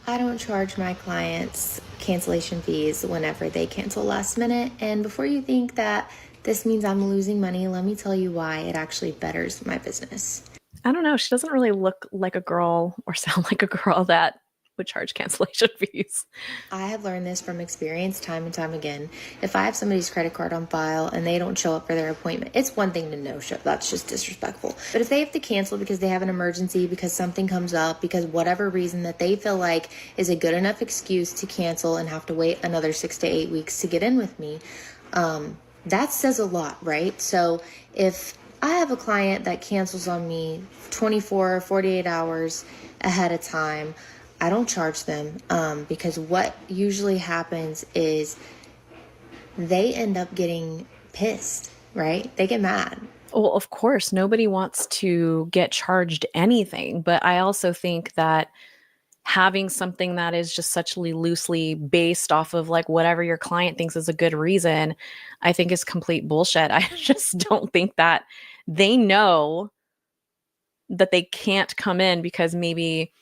I don't charge my clients cancellation fees whenever they cancel last minute. And before you think that this means I'm losing money, let me tell you why it actually betters my business. I don't know. She doesn't really look like a girl or sound like a girl that would charge cancellation fees. I have learned this from experience time and time again. If I have somebody's credit card on file and they don't show up for their appointment, it's one thing to no show. That's just disrespectful. But if they have to cancel because they have an emergency, because something comes up, because whatever reason that they feel like is a good enough excuse to cancel and have to wait another 6 to 8 weeks to get in with me, that says a lot, right? So if I have a client that cancels on me 24, 48 hours ahead of time, I don't charge them because what usually happens is they end up getting pissed, right? They get mad. Well, of course, nobody wants to get charged anything, but I also think that having something that is just such loosely based off of like whatever your client thinks is a good reason, I think is complete bullshit. I just don't think that they know that they can't come in because maybe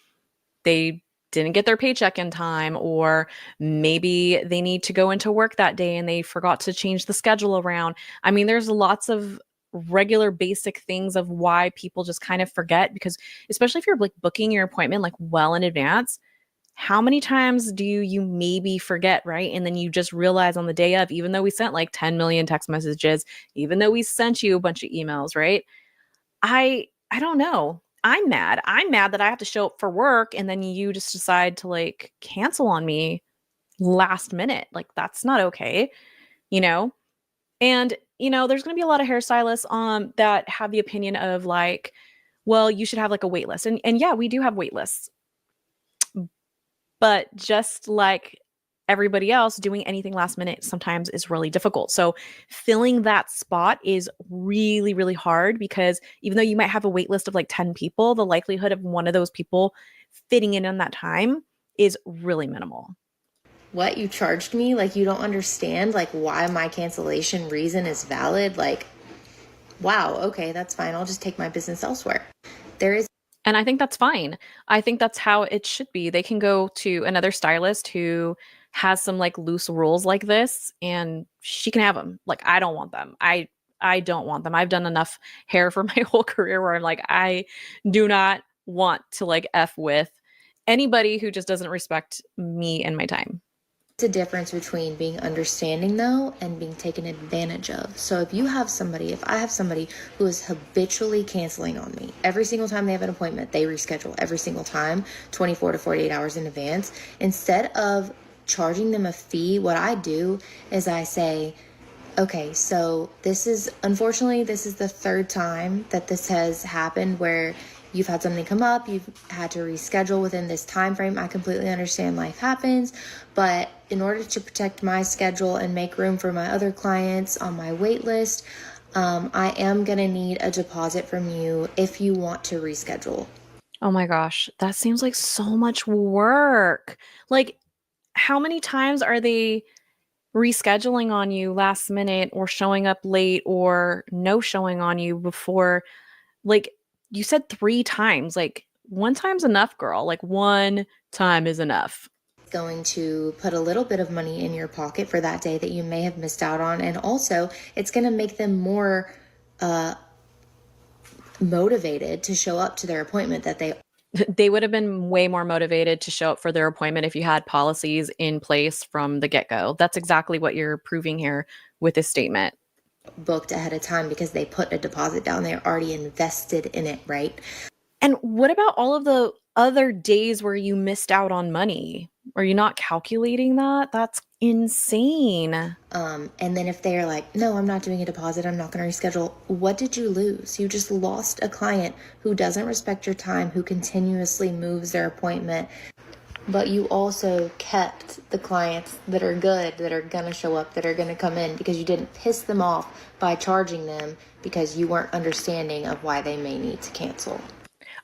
they didn't get their paycheck in time, or maybe they need to go into work that day and they forgot to change the schedule around. I mean, there's lots of regular basic things of why people just kind of forget, because especially if you're like booking your appointment like well in advance, how many times do you maybe forget, right? And then you just realize on the day of, even though we sent like 10 million text messages, even though we sent you a bunch of emails, right? I don't know. I'm mad. I'm mad that I have to show up for work and then you just decide to like cancel on me last minute. Like that's not okay, you know? And there's going to be a lot of hairstylists that have the opinion of like, well, you should have like a wait list. And yeah, we do have wait lists. But just like everybody else, doing anything last minute sometimes is really difficult. So filling that spot is really, really hard, because even though you might have a wait list of like 10 people, the likelihood of one of those people fitting in that time is really minimal. What, you charged me? Like, you don't understand like why my cancellation reason is valid? Like, wow, okay, that's fine. I'll just take my business elsewhere. There is And I think that's fine. I think that's how it should be. They can go to another stylist who has some like loose rules like this, and she can have them. Like I don't want them. I don't want them. I've done enough hair for my whole career where I'm like I do not want to like F with anybody who just doesn't respect me and my time. a difference between being understanding though and being taken advantage of. So if I have somebody who is habitually canceling on me every single time they have an appointment, they reschedule every single time 24 to 48 hours in advance, instead of charging them a fee, what I do is I say, okay, so this is the third time that this has happened where you've had something come up, you've had to reschedule within this time frame. I completely understand life happens, but in order to protect my schedule and make room for my other clients on my wait list, I am gonna need a deposit from you if you want to reschedule. Oh my gosh, that seems like so much work. Like how many times are they rescheduling on you last minute or showing up late or no showing on you before? Like you said 3 times. Like one time's enough, girl. Like one time is enough. Going to put a little bit of money in your pocket for that day that you may have missed out on, and also it's going to make them more motivated to show up to their appointment that they They would have been way more motivated to show up for their appointment if you had policies in place from the get-go. That's exactly what you're proving here with this statement. booked ahead of time because they put a deposit down. They're already invested in it, right? And what about all of the other days where you missed out on money? Are you not calculating that? That's insane. And then if they're like, no, I'm not doing a deposit, I'm not going to reschedule, what did you lose? You just lost a client who doesn't respect your time, who continuously moves their appointment. But you also kept the clients that are good, that are going to show up, that are going to come in, because you didn't piss them off by charging them because you weren't understanding of why they may need to cancel.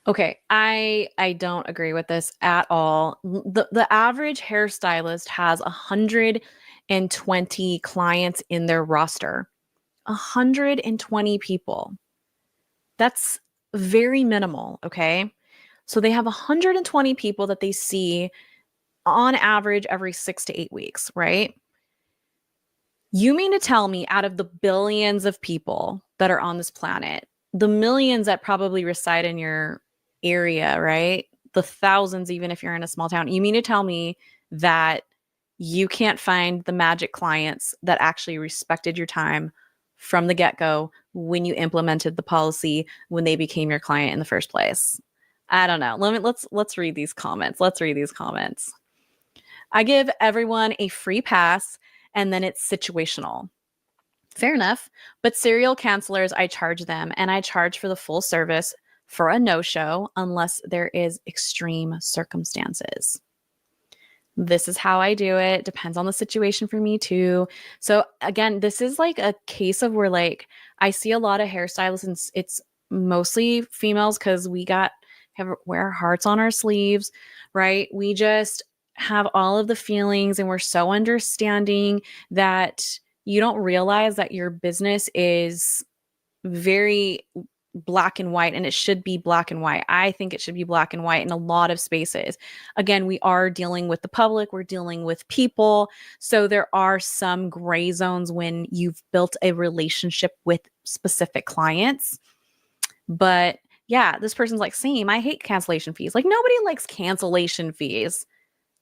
Okay, I don't agree with this at all. The average hairstylist has 120 clients in their roster. 120 people. That's very minimal, okay? So they have 120 people that they see on average every 6 to 8 weeks, right? You mean to tell me out of the billions of people that are on this planet, the millions that probably reside in your area, right? The thousands, even if you're in a small town, you mean to tell me that you can't find the magic clients that actually respected your time from the get-go when you implemented the policy when they became your client in the first place? I don't know. Let's read these comments. Let's read these comments. I give everyone a free pass and then it's situational. Fair enough. But serial cancelers, I charge them and I charge for the full service for a no show unless there is extreme circumstances. This is how I do it. Depends on the situation for me too. So again, this is like a case of where like I see a lot of hairstylists and it's mostly females because wear our hearts on our sleeves, right? We just have all of the feelings and we're so understanding that you don't realize that your business is very black and white, and it should be black and white. I think it should be black and white in a lot of spaces. Again, we are dealing with the public, we're dealing with people. So there are some gray zones when you've built a relationship with specific clients. But yeah, this person's like, same, I hate cancellation fees. Like, nobody likes cancellation fees.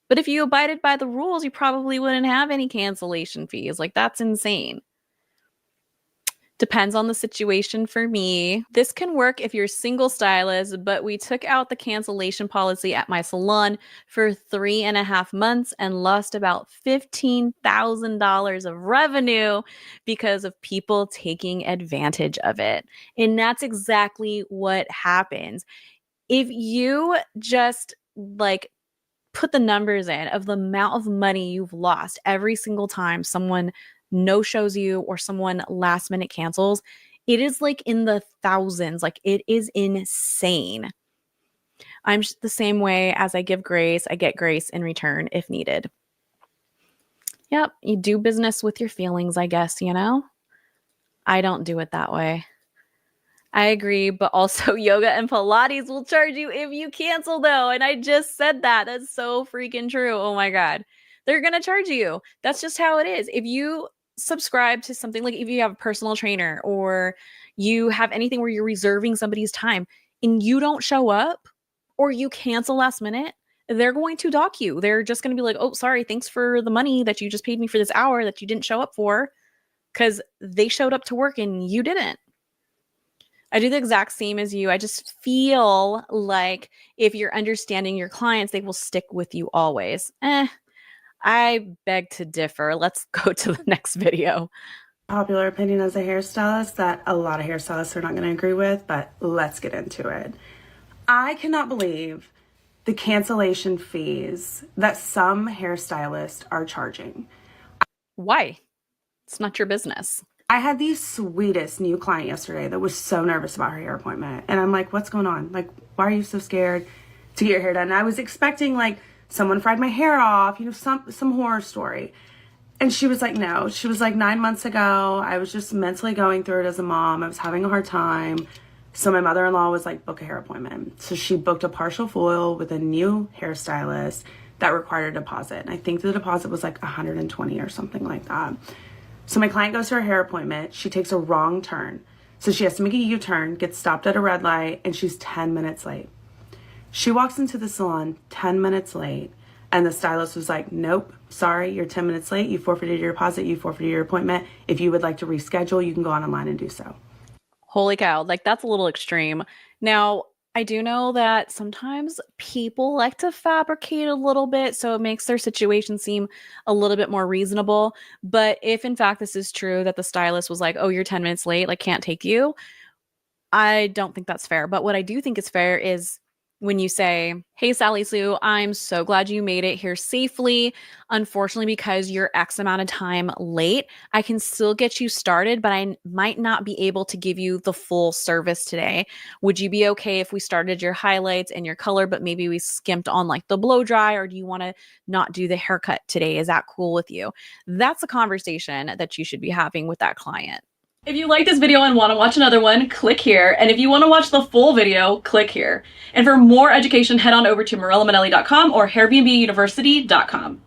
But if you abided by the rules, you probably wouldn't have any cancellation fees. Like, that's insane. Depends on the situation for me. This can work if you're a single stylist, but we took out the cancellation policy at my salon for 3.5 months and lost about $15,000 of revenue because of people taking advantage of it. And that's exactly what happens. If you just like put the numbers in of the amount of money you've lost every single time someone no shows you or someone last minute cancels, it is like in the thousands. Like, it is insane. I'm the same way. As I give grace, I get grace in return if needed. Yep, you do business with your feelings, I guess, you know? I don't do it that way. I agree, but also yoga and Pilates will charge you if you cancel though. And I just said that. That's so freaking true. Oh my God. They're going to charge you. That's just how it is. If you subscribe to something, like if you have a personal trainer or you have anything where you're reserving somebody's time and you don't show up or you cancel last minute, they're going to dock you. They're just going to be like, oh, sorry, thanks for the money that you just paid me for this hour that you didn't show up for, because they showed up to work and you didn't. I do the exact same as you. I just feel like if you're understanding your clients, they will stick with you always. I beg to differ. Let's go to the next video. Popular opinion as a hairstylist that a lot of hairstylists are not going to agree with, but let's get into it. I cannot believe the cancellation fees that some hairstylists are charging. Why? It's not your business. I had the sweetest new client yesterday that was so nervous about her hair appointment. And I'm like, what's going on? Like, why are you so scared to get your hair done? And I was expecting like someone fried my hair off, you know, some horror story. And she was like, no. She was like, 9 months ago, I was just mentally going through it as a mom. I was having a hard time. So my mother-in-law was like, book a hair appointment. So she booked a partial foil with a new hairstylist that required a deposit. And I think the deposit was like 120 or something like that. So my client goes to her hair appointment. She takes a wrong turn. So she has to make a U-turn, gets stopped at a red light, and she's 10 minutes late. She walks into the salon 10 minutes late, and the stylist was like, nope, sorry, you're 10 minutes late. You forfeited your deposit. You forfeited your appointment. If you would like to reschedule, you can go online and do so. Holy cow. Like, that's a little extreme. Now, I do know that sometimes people like to fabricate a little bit, so it makes their situation seem a little bit more reasonable. But if in fact this is true, that the stylist was like, oh, you're 10 minutes late, like can't take you, I don't think that's fair. But what I do think is fair is when you say, hey, Sally Sue, I'm so glad you made it here safely. Unfortunately, because you're X amount of time late, I can still get you started, but I might not be able to give you the full service today. Would you be okay if we started your highlights and your color, but maybe we skimped on like the blow dry, or do you want to not do the haircut today? Is that cool with you? That's a conversation that you should be having with that client. If you like this video and want to watch another one, click here. And if you want to watch the full video, click here. And for more education, head on over to MarillaMinelli.com or HairbnBuniversity.com.